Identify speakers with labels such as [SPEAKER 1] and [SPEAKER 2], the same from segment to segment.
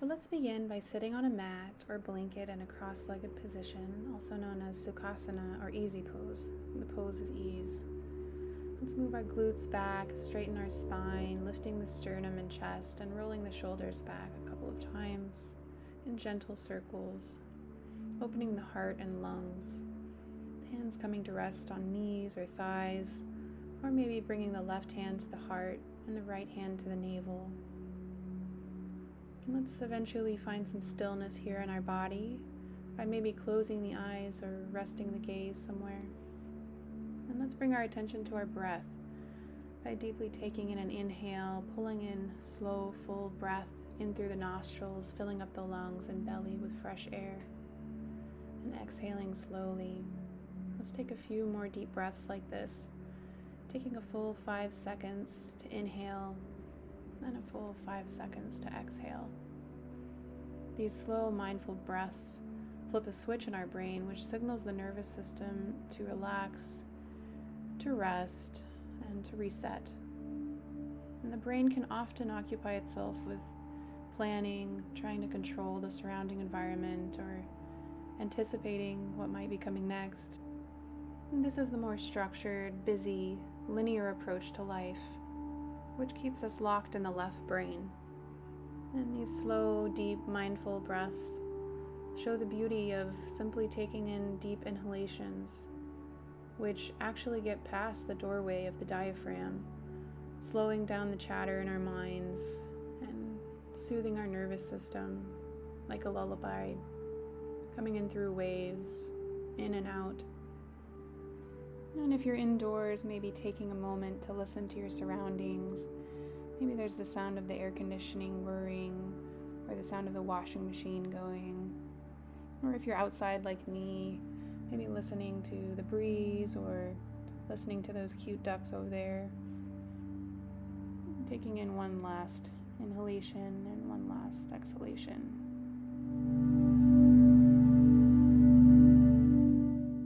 [SPEAKER 1] So let's begin by sitting on a mat or blanket in a cross-legged position, also known as Sukhasana or easy pose, the pose of ease. Let's move our glutes back, straighten our spine, lifting the sternum and chest, and rolling the shoulders back a couple of times in gentle circles, opening the heart and lungs. Hands coming to rest on knees or thighs, or maybe bringing the left hand to the heart and the right hand to the navel. And let's eventually find some stillness here in our body by maybe closing the eyes or resting the gaze somewhere. And let's bring our attention to our breath by deeply taking in an inhale, pulling in slow, full breath in through the nostrils, filling up the lungs and belly with fresh air, and exhaling slowly. Let's take a few more deep breaths like this, taking a full 5 seconds to inhale and a full 5 seconds to exhale. These slow, mindful breaths flip a switch in our brain which signals the nervous system to relax, to rest, and to reset. And the brain can often occupy itself with planning, trying to control the surrounding environment, or anticipating what might be coming next. And this is the more structured, busy, linear approach to life, which keeps us locked in the left brain. And these slow, deep, mindful breaths show the beauty of simply taking in deep inhalations, which actually get past the doorway of the diaphragm, slowing down the chatter in our minds and soothing our nervous system like a lullaby, coming in through waves, in and out. And if you're indoors, maybe taking a moment to listen to your surroundings. Maybe there's the sound of the air conditioning whirring, or the sound of the washing machine going. Or if you're outside like me, maybe listening to the breeze or listening to those cute ducks over there. Taking in one last inhalation and one last exhalation.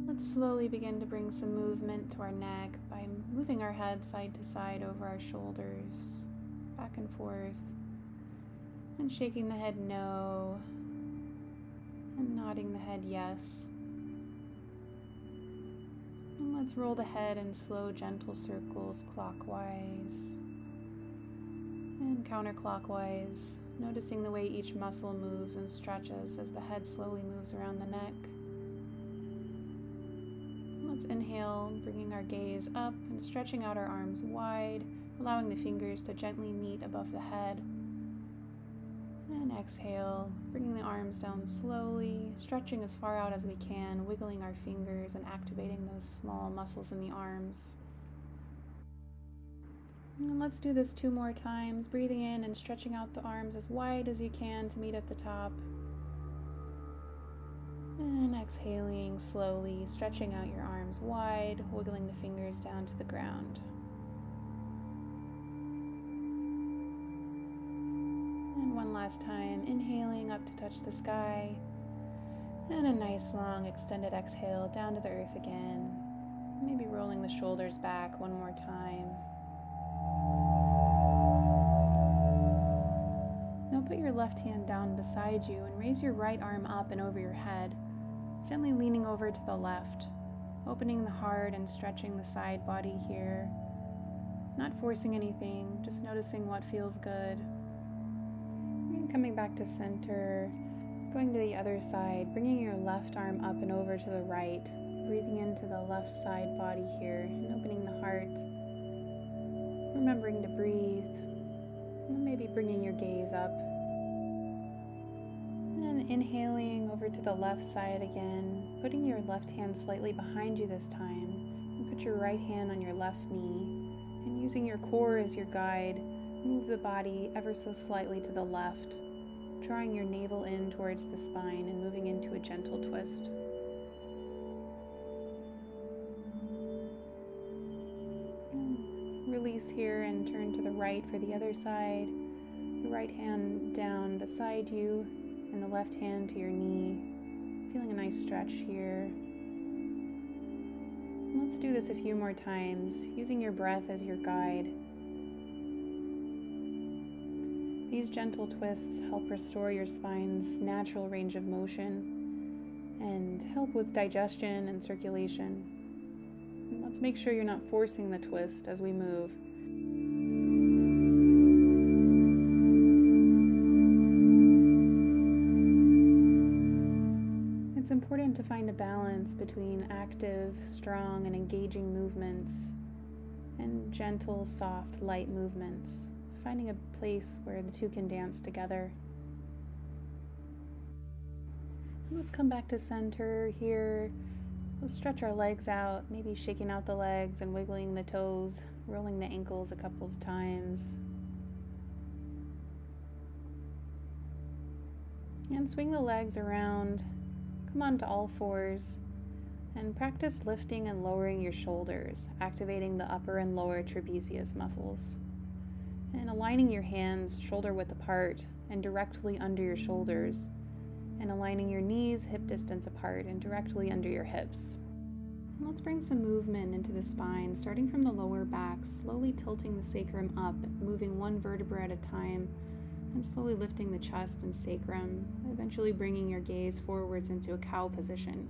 [SPEAKER 1] Let's slowly begin to bring some movement to our neck by moving our head side to side over our shoulders, back and forth, and shaking the head no, and nodding the head yes. And let's roll the head in slow, gentle circles clockwise and counterclockwise, noticing the way each muscle moves and stretches as the head slowly moves around the neck. Let's inhale, bringing our gaze up and stretching out our arms wide, allowing the fingers to gently meet above the head. And exhale, bringing the arms down slowly, stretching as far out as we can, wiggling our fingers and activating those small muscles in the arms. And let's do this 2 more times, breathing in and stretching out the arms as wide as you can to meet at the top. And exhaling slowly, stretching out your arms wide, wiggling the fingers down to the ground. And one last time, inhaling up to touch the sky. And a nice long extended exhale down to the earth again. Maybe rolling the shoulders back one more time. Now put your left hand down beside you and raise your right arm up and over your head, gently leaning over to the left, opening the heart and stretching the side body here. Not forcing anything, just noticing what feels good. And coming back to center, going to the other side, bringing your left arm up and over to the right, breathing into the left side body here and opening the heart. Remembering to breathe, and maybe bringing your gaze up. And inhaling over to the left side again, putting your left hand slightly behind you this time, and put your right hand on your left knee, and using your core as your guide, move the body ever so slightly to the left, drawing your navel in towards the spine and moving into a gentle twist. And release here and turn to the right for the other side, the right hand down beside you, and the left hand to your knee, feeling a nice stretch here. Let's do this a few more times, using your breath as your guide. These gentle twists help restore your spine's natural range of motion and help with digestion and circulation. And let's make sure you're not forcing the twist as we move. It's important to find a balance between active, strong, and engaging movements and gentle, soft, light movements, finding a place where the two can dance together. And let's come back to center here. Let's stretch our legs out, maybe shaking out the legs and wiggling the toes, rolling the ankles a couple of times. And swing the legs around. Come onto all fours and practice lifting and lowering your shoulders, activating the upper and lower trapezius muscles. And aligning your hands shoulder width apart and directly under your shoulders, and aligning your knees hip distance apart and directly under your hips. And let's bring some movement into the spine, starting from the lower back, slowly tilting the sacrum up, moving one vertebra at a time, and slowly lifting the chest and sacrum, eventually bringing your gaze forwards into a cow position,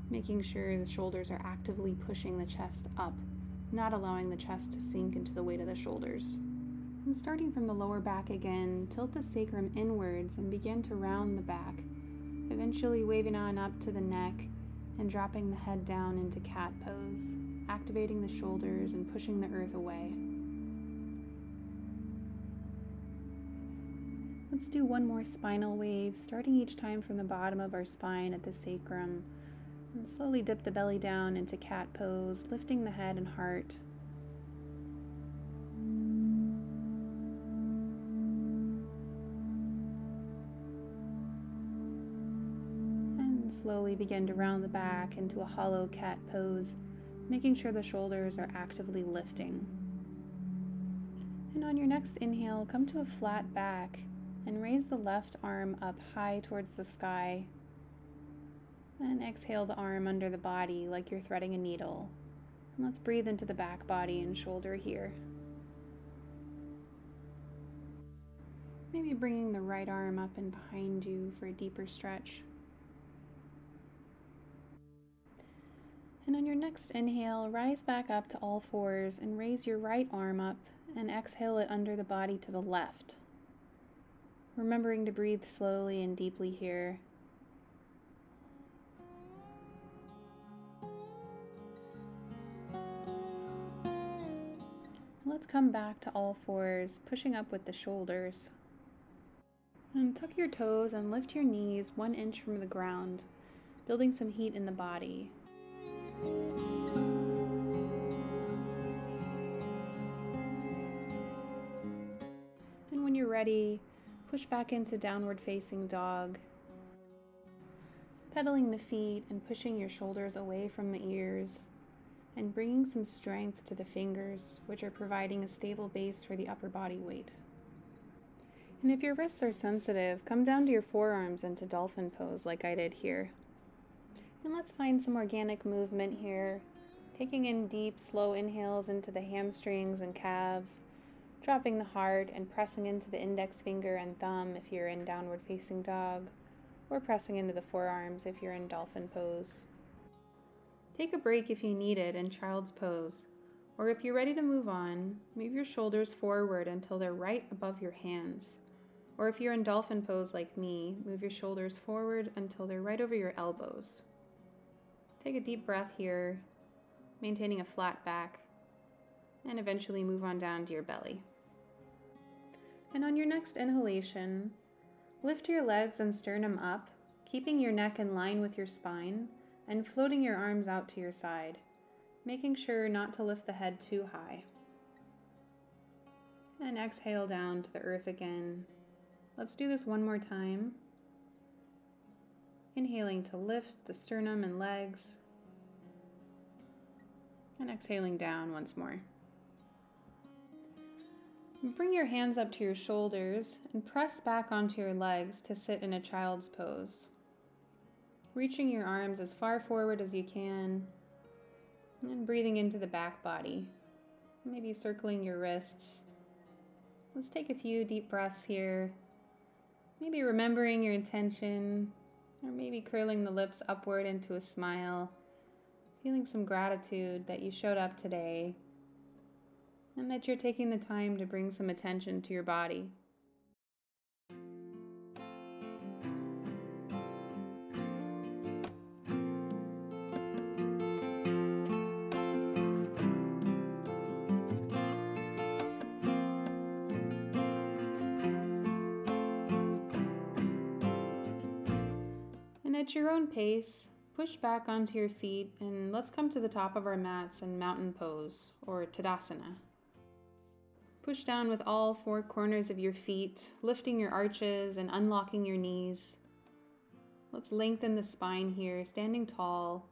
[SPEAKER 1] making sure the shoulders are actively pushing the chest up, not allowing the chest to sink into the weight of the shoulders. And starting from the lower back again, tilt the sacrum inwards and begin to round the back, eventually waving on up to the neck and dropping the head down into cat pose, activating the shoulders and pushing the earth away. Let's do one more spinal wave, starting each time from the bottom of our spine at the sacrum. And slowly dip the belly down into cat pose, lifting the head and heart. And slowly begin to round the back into a hollow cat pose, making sure the shoulders are actively lifting. And on your next inhale, come to a flat back and raise the left arm up high towards the sky. And exhale the arm under the body like you're threading a needle. And let's breathe into the back body and shoulder here. Maybe bringing the right arm up and behind you for a deeper stretch. And on your next inhale, rise back up to all fours and raise your right arm up and exhale it under the body to the left. Remembering to breathe slowly and deeply here. Let's come back to all fours, pushing up with the shoulders. And tuck your toes and lift your knees 1 inch from the ground, building some heat in the body. And when you're ready, push back into downward facing dog, pedaling the feet and pushing your shoulders away from the ears, and bringing some strength to the fingers, which are providing a stable base for the upper body weight. And if your wrists are sensitive, come down to your forearms into dolphin pose like I did here. And let's find some organic movement here, taking in deep, slow inhales into the hamstrings and calves, dropping the heart and pressing into the index finger and thumb if you're in downward facing dog, or pressing into the forearms if you're in dolphin pose. Take a break if you need it in child's pose, or if you're ready to move on, move your shoulders forward until they're right above your hands. Or if you're in dolphin pose like me, move your shoulders forward until they're right over your elbows. Take a deep breath here, maintaining a flat back, and eventually move on down to your belly. And on your next inhalation, lift your legs and sternum up, keeping your neck in line with your spine, and floating your arms out to your side, making sure not to lift the head too high. And exhale down to the earth again. Let's do this one more time. Inhaling to lift the sternum and legs, and exhaling down once more. Bring your hands up to your shoulders and press back onto your legs to sit in a child's pose. Reaching your arms as far forward as you can and breathing into the back body, maybe circling your wrists Let's take a few deep breaths here. Maybe remembering your intention, or maybe curling the lips upward into a smile, feeling some gratitude that you showed up today, and that you're taking the time to bring some attention to your body. And at your own pace, push back onto your feet and let's come to the top of our mats in mountain pose, or Tadasana. Push down with all four corners of your feet, lifting your arches and unlocking your knees. Let's lengthen the spine here, standing tall,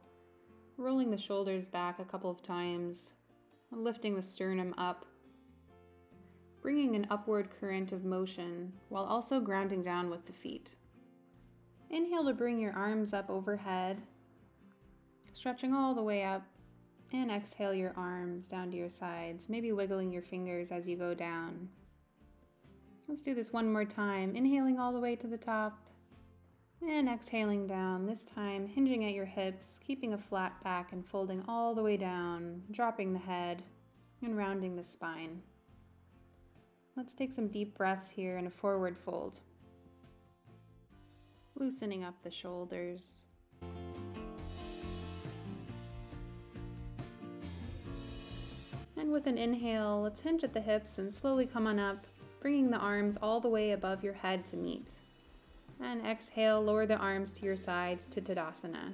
[SPEAKER 1] rolling the shoulders back a couple of times, and lifting the sternum up, bringing an upward current of motion while also grounding down with the feet. Inhale to bring your arms up overhead, stretching all the way up, and exhale your arms down to your sides, maybe wiggling your fingers as you go down. Let's do this one more time, inhaling all the way to the top, and exhaling down, this time hinging at your hips, keeping a flat back and folding all the way down, dropping the head, and rounding the spine. Let's take some deep breaths here in a forward fold. Loosening up the shoulders. And with an inhale, let's hinge at the hips and slowly come on up, bringing the arms all the way above your head to meet. And exhale, lower the arms to your sides to Tadasana,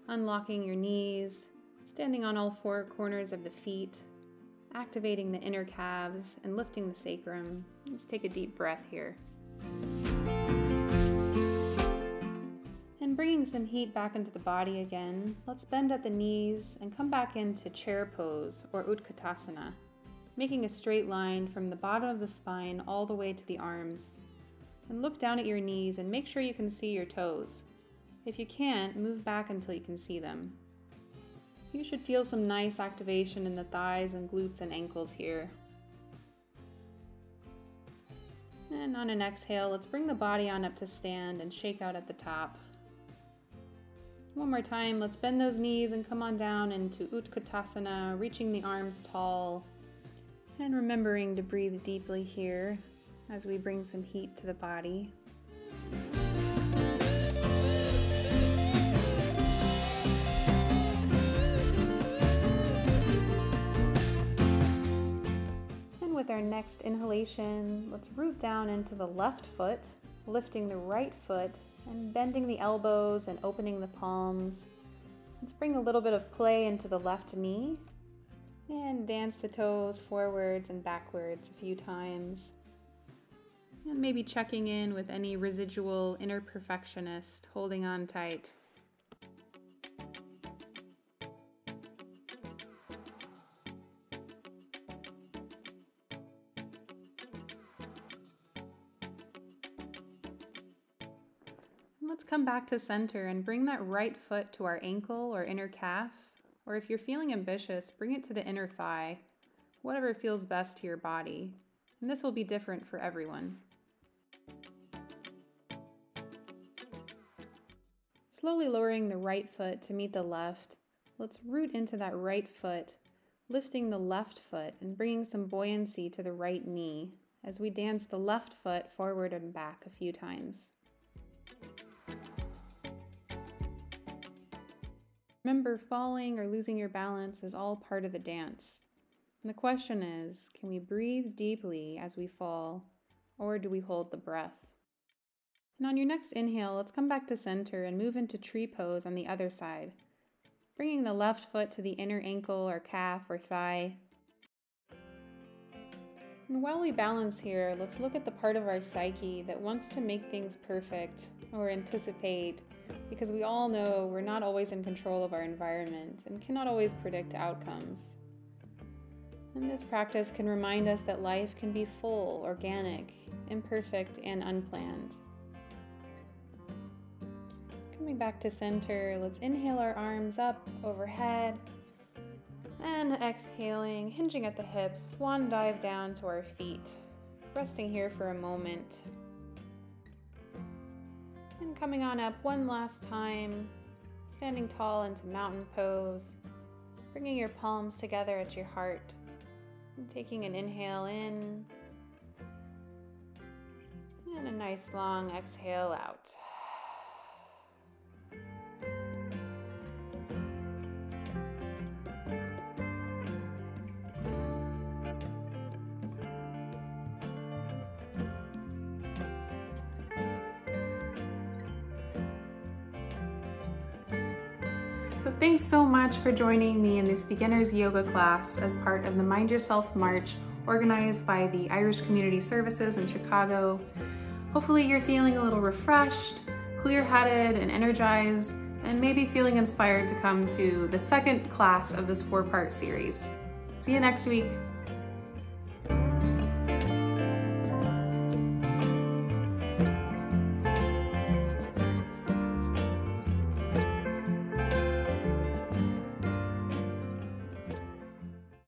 [SPEAKER 1] unlocking your knees, standing on all four corners of the feet, activating the inner calves and lifting the sacrum. Let's take a deep breath here. And bringing some heat back into the body again, let's bend at the knees and come back into chair pose, or Utkatasana, making a straight line from the bottom of the spine all the way to the arms. And look down at your knees and make sure you can see your toes. If you can't, move back until you can see them. You should feel some nice activation in the thighs and glutes and ankles here. And on an exhale, let's bring the body on up to stand and shake out at the top. One more time, let's bend those knees and come on down into Utkatasana, reaching the arms tall, and remembering to breathe deeply here as we bring some heat to the body. And with our next inhalation, let's root down into the left foot, lifting the right foot and bending the elbows and opening the palms. Let's bring a little bit of play into the left knee and dance the toes forwards and backwards a few times. And maybe checking in with any residual inner perfectionist holding on tight. Let's come back to center and bring that right foot to our ankle or inner calf, or if you're feeling ambitious, bring it to the inner thigh, whatever feels best to your body. And this will be different for everyone. Slowly lowering the right foot to meet the left, let's root into that right foot, lifting the left foot and bringing some buoyancy to the right knee as we dance the left foot forward and back a few times. Remember, falling or losing your balance is all part of the dance. And the question is, can we breathe deeply as we fall, or do we hold the breath? And on your next inhale, let's come back to center and move into tree pose on the other side, bringing the left foot to the inner ankle or calf or thigh. And while we balance here, let's look at the part of our psyche that wants to make things perfect or anticipate, because we all know we're not always in control of our environment and cannot always predict outcomes. And this practice can remind us that life can be full, organic, imperfect, and unplanned. Coming back to center, let's inhale our arms up overhead, and exhaling, hinging at the hips, swan dive down to our feet. resting here for a moment. And coming on up one last time, standing tall into mountain pose, bringing your palms together at your heart, and taking an inhale in, and a nice long exhale out. So thanks so much for joining me in this beginner's yoga class as part of the Mind Yourself March organized by the Irish Community Services in Chicago. Hopefully you're feeling a little refreshed, clear-headed, and energized, and maybe feeling inspired to come to the second class of this 4-part series. See you next week.